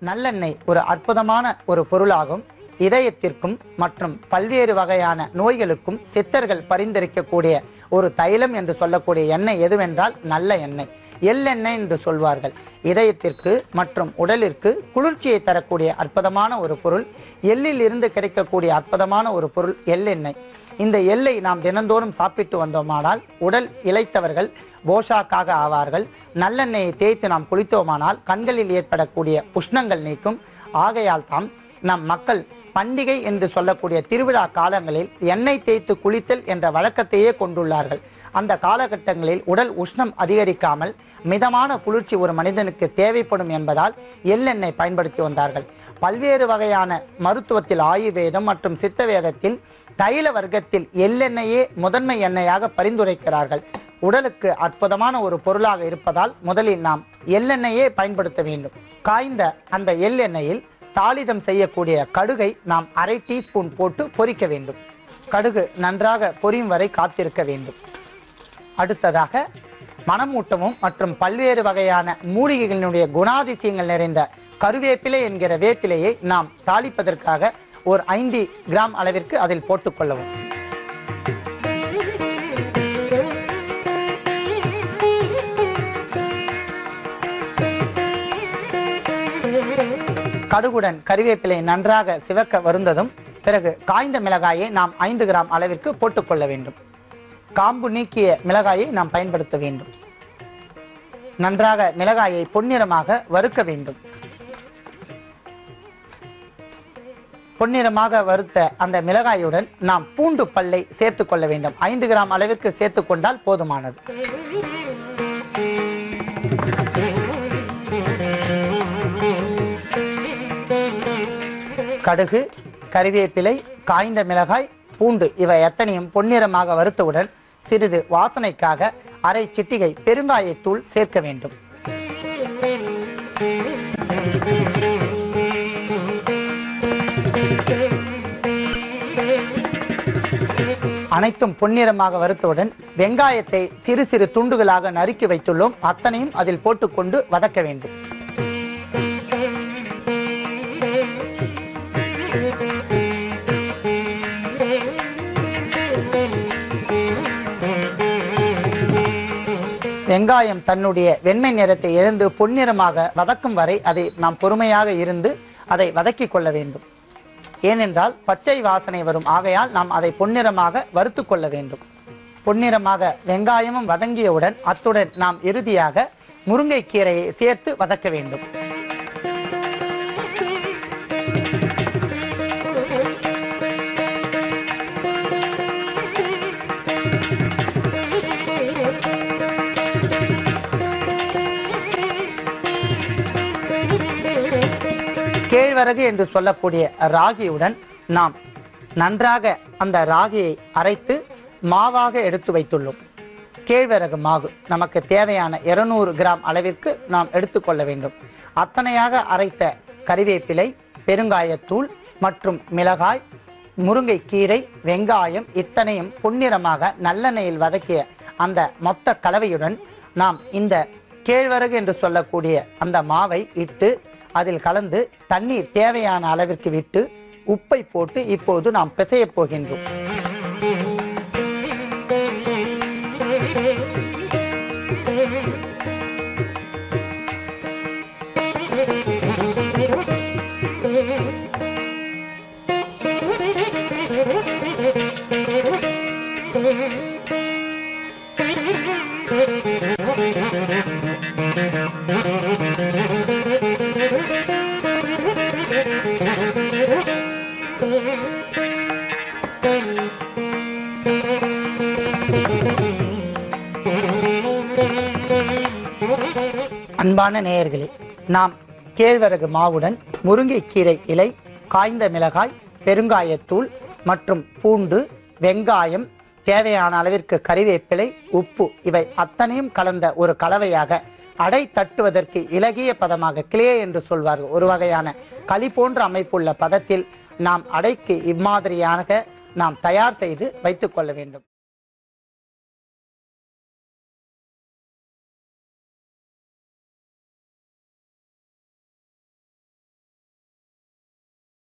நல்லெண்ணெய் ஒரு அற்புதமான ஒரு பொருளாகும். இதயத்திற்கும் மற்றும் பல்வேறு வகையான நோய்களுக்கும் சித்தர்கள் பரிந்துரைக்கக்கூடிய ஒரு தைலம் என்று சொல்லக்கூடிய எண்ணெய் எதுவென்றால் நல்ல எண்ணெய், எள்ளெண்ணெய் என்று சொல்வார்கள். இதயத்திற்கு மற்றும் உடலிற்கு குளிர்ச்சியை தரக்கூடிய அற்புதமான ஒரு பொருள், எள்ளில் இருந்து கிடைக்கக்கூடிய அற்புதமான ஒரு பொருள் எள்ளெண்ணெய். இந்த எள்ளை நாம் தினந்தோறும் சாப்பிட்டு வந்தோமானால் உடல் இளைத்தவர்கள் போஷாக்காக ஆவார்கள். நல்லெண்ணெயை தேய்த்து நாம் குளித்தோமானால் கண்களில் ஏற்படக்கூடிய உஷ்ணங்கள் நீக்கும். ஆகையால் தான் நம் மக்கள் பண்டிகை என்று சொல்லக்கூடிய திருவிழா காலங்களில் எண்ணெய் தேய்த்து குளித்தல் என்ற வழக்கத்தையே கொண்டுள்ளார்கள். அந்த காலகட்டங்களில் உடல் உஷ்ணம் அதிகரிக்காமல் மிதமான குளிர்ச்சி ஒரு மனிதனுக்கு தேவைப்படும் என்பதால் எள்ளெண்ணெய் பயன்படுத்தி வந்தார்கள். பல்வேறு வகையான மருத்துவத்தில் ஆயுர்வேதம் மற்றும் சித்த வேதத்தில் தைல வர்க்கத்தில் எள்ளெண்ணெயே முதன்மை எண்ணெயாக பரிந்துரைக்கிறார்கள். உடலுக்கு அற்புதமான ஒரு பொருளாக இருப்பதால் முதலில் நாம் எள்ளெண்ணெயே பயன்படுத்த வேண்டும். காய்ந்த அந்த எள்ளெண்ணெயில் தாளிதம் செய்யக்கூடிய கடுகை நாம் அரை டீஸ்பூன் போட்டு பொரிக்க வேண்டும். கடுகு நன்றாக பொரியும் வரை காத்திருக்க வேண்டும். அடுத்ததாக மணமூட்டமும் மற்றும் பல்வேறு வகையான மூலிகைகளினுடைய குணாதிசயங்கள் நிறைந்த கருவேப்பிலை என்கிற வேப்பிலையை நாம் தாளிப்பதற்காக ஒரு 5 கிராம் அளவிற்கு அதில் போட்டுக்கொள்ளவும். கடுகுடன் கருவேப்பிலை நன்றாக சிவக்க வருந்ததும் பிறகு காய்ந்த மிளகாயை நாம் 5 கிராம் அளவிற்கு போட்டுக்கொள்ள வேண்டும். காம்பு நீக்கிய மிளகாயை நாம் பயன்படுத்த வேண்டும். நன்றாக மிளகாயை பொன்னிறமாக வறுக்க வேண்டும். பொன்னிறமாக வறுத்த அந்த மிளகாயுடன் நாம் பூண்டு பல்லை சேர்த்துக் கொள்ள வேண்டும். 5 கிராம் அளவிற்கு சேர்த்துக் கொண்டால் போதுமானது. கடுகு, கறிவேப்பிலை, காய்ந்த மிளகாய், பூண்டு இவை எத்தனையும் பொன்னிறமாக வறுத்தவுடன் சிறிது வாசனைக்காக அரை சிட்டிகை பெருங்காயத்தூள் சேர்க்க வேண்டும். அனைத்தும் பொன்னிறமாக வறுத்தவுடன் வெங்காயத்தை சிறு சிறு துண்டுகளாக நறுக்கி வைத்துள்ளோம். அத்தனையும் அதில் போட்டுக்கொண்டு வதக்க வேண்டும். வெங்காயம் தன்னுடைய வெண்மை நிறத்தை இழந்து பொன்னிறமாக வதக்கும் வரை அதை நாம் பொறுமையாக இருந்து அதை வதக்கி கொள்ள வேண்டும். ஏனென்றால் பச்சை வாசனை வரும். ஆகையால் நாம் அதை பொன்னிறமாக வறுத்து கொள்ள வேண்டும். பொன்னிறமாக வெங்காயமும் வதங்கியவுடன் அத்துடன் நாம் இறுதியாக முருங்கைக்கீரையை சேர்த்து வதக்க வேண்டும். கேழ்வரகு என்று சொல்லக்கூடிய ராகியுடன் நாம் நன்றாக அந்த ராகியை அரைத்து மாவாக எடுத்து வைத்துள்ளோம். கேழ்வரகு மாவு நமக்கு தேவையான 200 கிராம் அளவிற்கு நாம் எடுத்துக்கொள்ள வேண்டும். அத்தனையாக அரைத்த கறிவேப்பிலை, பெருங்காயத்தூள் மற்றும் மிளகாய், முருங்கைக்கீரை, வெங்காயம் இத்தனையும் பொன்னிறமாக நல்லெண்ணெயில் வதக்கிய அந்த மொத்த கலவையுடன் நாம் இந்த கேழ்வரகு என்று சொல்லக்கூடிய அந்த மாவை இட்டு அதில் கலந்து தண்ணீர் தேவையான அளவிற்கு விட்டு உப்பை போட்டு இப்போது நாம் பிசைய போகின்றோம். அன்பான நேயர்களே, நாம் கேழ்வரகு மாவுடன் முருங்கைக்கீரை இலை, காய்ந்த மிளகாய், பெருங்காயத்தூள் மற்றும் பூண்டு, வெங்காயம், தேவையான அளவிற்கு கறிவேப்பிலை, உப்பு இவை அத்தனையும் கலந்த ஒரு கலவையாக அடை தட்டுவதற்கு இலகிய பதமாக கிளே என்று சொல்வார்கள். ஒரு வகையான களி போன்ற அமைப்புள்ள பதத்தில் நாம் அடைக்கு இம்மாதிரியாக நாம் தயார் செய்து வைத்துக் கொள்ள வேண்டும்.